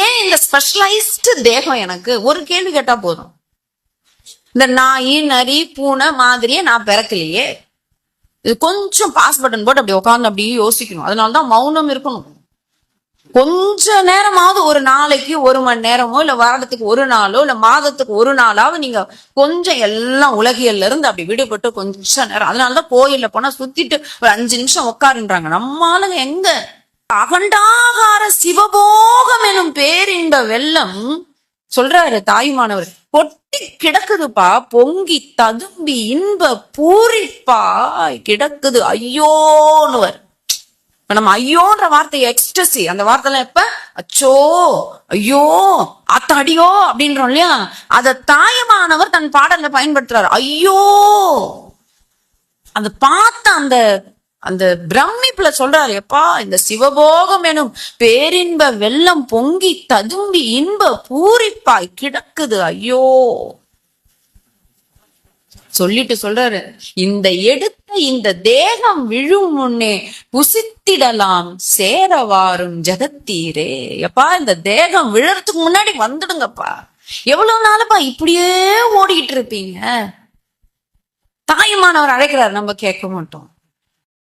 ஏன் இந்த ஸ்பெஷலைஸ்டு தேகம்? எனக்கு ஒரு கேள்வி கேட்டா போதும். இந்த நாய் நரி பூனை மாதிரியே நான் பிறக்கலையே. இது கொஞ்சம் பாஸ் பட்டன் போட்டு அப்படி உட்காந்து அப்படியே யோசிக்கணும். அதனாலதான் மௌனம் இருக்கணும். கொஞ்ச நேரமாவது, ஒரு நாளைக்கு 1 மணி நேரமோ, இல்ல வாரத்துக்கு 1 நாளோ, இல்ல மாதத்துக்கு 1 நாளாவது நீங்க கொஞ்சம் எல்லாம் உலகியல்ல இருந்து அப்படி விடுபட்டு கொஞ்ச நேரம். அதனாலதான் கோயில்ல போனா சுத்திட்டு ஒரு 5 நிமிஷம் உட்காருன்றாங்க. நம்மளுங்க எங்க? அகண்டாகார சிவபோகம் எனும் பேரின்ப வெள்ளம் சொல்றாரு தாயுமானவர், பொட்டி கிடக்குதுப்பா, பொங்கி ததும்பி இன்ப பூரிப்பா கிடக்குது ஐயோன்னுவர். நம்ம ஐயோன்ற வார்த்தை எக்ஸ்டசி, அந்த வார்த்தை எப்ப அச்சோ ஐயோ அத்தாடியோ அப்படின்றோம் இல்லையா? அத தாயுமானவர் தன் பாடல்ல பயன்படுத்துறாரு. ஐயோ அந்த பார்த்த அந்த அந்த பிரமிப்புல சொல்றாரு, எப்பா இந்த சிவபோகம் எனும் பேரின்ப வெள்ளம் பொங்கி ததும்பி இன்ப பூரிப்பாய் கிடக்குது ஐயோ சொல்லிட்டு சொல்றாரு, இந்த எடுத்த இந்த தேகம் விழும் முன்னே புசித்திடலாம் சேரவாரும் ஜெகத்தீரே. எப்பா இந்த தேகம் விழறதுக்கு முன்னாடி வந்துடுங்கப்பா. எவ்வளவு நாளப்பா இப்படியே ஓடிக்கிட்டு இருப்பீங்க? தாயுமானவர் அழைக்கிறாரு, நம்ம கேட்க மாட்டோம்.